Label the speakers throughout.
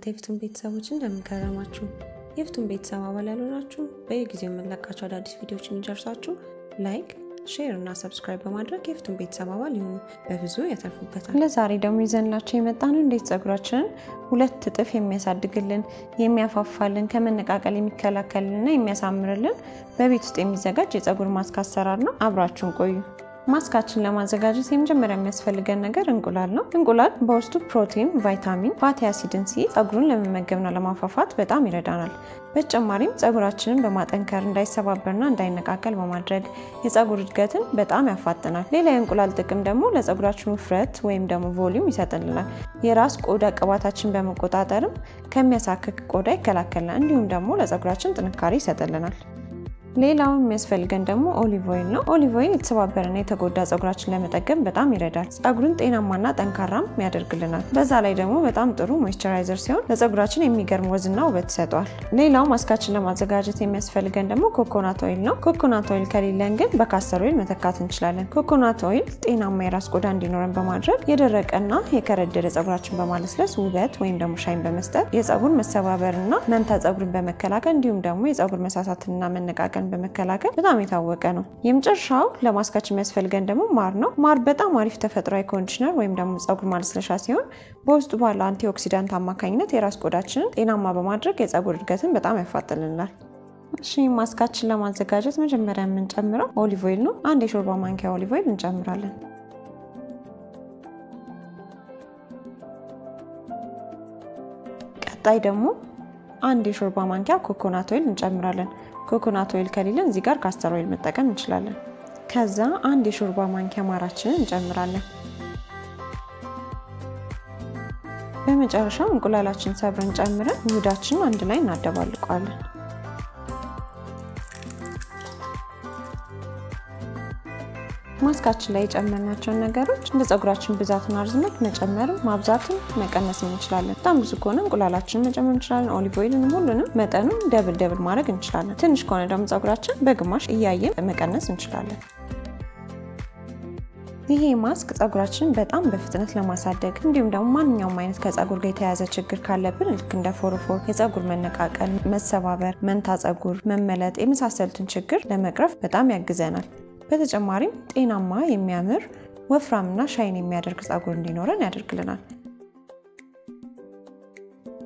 Speaker 1: እናንተ የፍቱን ቤተሰቦች እንደምንከረማችሁ የፍቱን ቤተሰብ አባል ያልሆናችሁ በየጊዜው የምንለቃቸው አዳዲስ ቪዲዮዎችን እንዲደርሳችሁ ላይክ ሼር እና ሰብስክራይብ በማድረግ የፍቱን ቤተሰብ አባል ይሁኑ በብዙ ያተርፉበታል። ለዛሬ ደግሞ ይዘንላችሁ የመጣነው እንዴት ጸጉራችንን ሁለት እጥፍ የሚያሳድግልን የሚያፋፋልን ከመነቃቀል የሚከላከልልና የሚያሳምርልን በቤት ውስጥ የሚዘጋጅ የጸጉር ማስክ አሰራር ነው። አብራችሁን ቆዩ። ማስካችን ለማዘጋጀት የመጀመሪያ የሚያስፈልገን ነገር እንቁላል ነው። እንቁላል በውስጡ ፕሮቲን፣ ቫይታሚን፣ ፋቲ አሲድን ሲይዝ ጸጉሩን ለመመገብና ለማፋፋት በጣም ይረዳናል። በተጨማሪም ጸጉራችንን በማጠንከር እንዳይሰባበርና እንዳይነቃቀል በማድረግ የጸጉር እድገትን በጣም ያፋጥናል። ሌላ የእንቁላል ጥቅም ደግሞ ለጸጉራችን ውፍረት ወይም ደግሞ ቮሊዩም ይሰጥልናል። የራስ ቆዳ ቅባታችን በመቆጣጠርም ከሚያሳክክ ቆዳ ይከላከልናል። እንዲሁም ደግሞ ለጸጉራችን ጥንካሬ ይሰጥልናል። ሌላው የሚያስፈልገን ደግሞ ኦሊቭ ኦይል ነው። ኦሊቭ ኦይል የተሰባበረና የተጎዳ ጸጉራችን ለመጠገን በጣም ይረዳል። ጸጉሩን ጤናማና ጠንካራም ያደርግልናል። በዛ ላይ ደግሞ በጣም ጥሩ ሞይስቸራይዘር ሲሆን ለጸጉራችን የሚገርም ወዝና ውበት ይሰጣል። ሌላው ማስካችን ለማዘጋጀት የሚያስፈልገን ደግሞ ኮኮናት ኦይል ነው። ኮኮናት ኦይል ከሌለን ግን በካስተር ኦይል መተካት እንችላለን። ኮኮናት ኦይል ጤናማ የራስ ቆዳ እንዲኖረን በማድረግ የደረቀና የከረደደ ጸጉራችን በማለስለስ ውበት ወይም ደግሞ ሻይን በመስጠት የጸጉር መሰባበርና መንታ ጸጉርን በመከላከል እንዲሁም ደግሞ የጸጉር መሳሳትና መነቃቀል በመከላከል በጣም የታወቀ ነው። የመጨረሻው ለማስካችን የሚያስፈልገን ደግሞ ማር ነው። ማር በጣም አሪፍ ተፈጥሯዊ ኮንዲሽነር ወይም ደግሞ ጸጉር ማለስለሻ ሲሆን በውስጡ ባለው አንቲኦክሲዳንት አማካኝነት የራስ ቆዳችንን ጤናማ በማድረግ የጸጉር እድገትን በጣም ያፋጥልናል። እሺ ማስካችን ለማዘጋጀት መጀመሪያ የምንጨምረው ኦሊቭ ኦይል ነው። አንድ የሾርባ ማንኪያ ኦሊቭ ኦይል እንጨምራለን። ቀጣይ ደግሞ አንድ የሾርባ ማንኪያ ኮኮናት ኦይል እንጨምራለን። ኮኮናት ኦይል ከሌለን እዚህ ጋር ካስተር ኦይል መጠቀም እንችላለን። ከዛ አንድ የሾርባ ማንኪያ ማራችንን እንጨምራለን። በመጨረሻ እንቁላላችን ሰብረን ጨምረን ውህዳችንን አንድ ላይ እናደባልቀዋለን። ማስካችን ላይ የጨመርናቸው ነገሮች እንደ ጸጉራችን ብዛትና ርዝመት መጨመርም ማብዛትም መቀነስም እንችላለን። በጣም ብዙ ከሆነ እንቁላላችንን መጨመር እንችላለን። ኦሊቭ ኦይልን ሁሉንም መጠኑን ደብል ማድረግ እንችላለን። ትንሽ ከሆነ ደግሞ ጸጉራችን በግማሽ እያየን መቀነስ እንችላለን። ይሄ ማስክ ጸጉራችንን በጣም በፍጥነት ለማሳደግ እንዲሁም ደግሞ ማንኛውም አይነት ከጸጉር ጋር የተያያዘ ችግር ካለብን ልክ እንደ ፎሮፎር፣ የጸጉር መነቃቀል፣ መሰባበር፣ መንታ ጸጉር፣ መመለጥ የመሳሰሉትን ችግር ለመቅረፍ በጣም ያግዘናል። በተጨማሪም ጤናማ የሚያምር ወፍራምና ሻይን የሚያደርግ ጸጉር እንዲኖረን ያደርግልናል።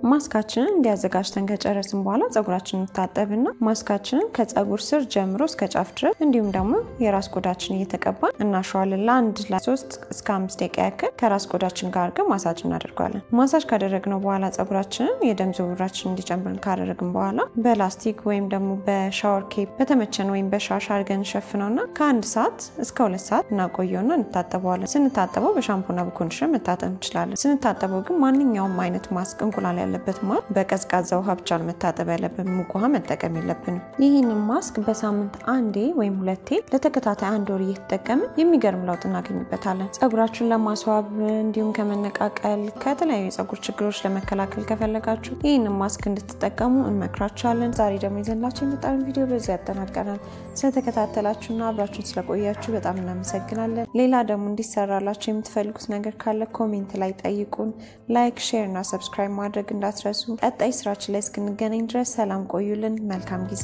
Speaker 1: ማስካችንን እንዲያዘጋጅተን ከጨረስን በኋላ ጸጉራችንን እንታጠብና ማስካችንን ከጸጉር ስር ጀምሮ እስከ ጫፍ ድረስ እንዲሁም ደግሞ የራስ ቆዳችን እየተቀባን እናሸዋለን። ለ3 እስከ 5 ደቂቃ ያክል ከራስ ቆዳችን ጋር አድርገን ማሳጅ እናደርጋለን። ማሳጅ ካደረግነው በኋላ ጸጉራችንን የደም ዝውውራችን እንዲጨምርን ካደረግን በኋላ በላስቲክ ወይም ደግሞ በሻወር ኬፕ በተመቸን ወይም በሻሽ አድርገን እንሸፍነውና ከ1 ሰዓት እስከ 2 ሰዓት እናቆየውና እንታጠበዋለን። ስንታጠበው በሻምፖና በኮንዲሽነር መታጠብ እንችላለን። ስንታጠበው ግን ማንኛውም አይነት ማስክ እንቁላል ያለበት ማስክ በቀዝቃዛ ውሃ ብቻ መታጠብ ያለብን፣ ሙቅ ውሃ መጠቀም የለብንም። ይህንን ማስክ በሳምንት አንዴ ወይም 2 ለተከታታይ 1 ወር እየተጠቀምን የሚገርም ለውጥ እናገኝበታለን። ጸጉራችሁን ለማስዋብ እንዲሁም ከመነቃቀል ከተለያዩ የጸጉር ችግሮች ለመከላከል ከፈለጋችሁ ይህንን ማስክ እንድትጠቀሙ እንመክራችኋለን። ዛሬ ደግሞ ይዘንላችሁ የመጣነው ቪዲዮ በዚህ ያጠናቀናል። ስለተከታተላችሁና አብራችሁን ስለቆያችሁ በጣም እናመሰግናለን። ሌላ ደግሞ እንዲሰራላችሁ የምትፈልጉት ነገር ካለ ኮሜንት ላይ ጠይቁን። ላይክ፣ ሼር እና ሰብስክራይብ ማድረግ እንዳትረሱ። ቀጣይ ስራችን ላይ እስክንገናኝ ድረስ ሰላም ቆዩልን። መልካም ጊዜ።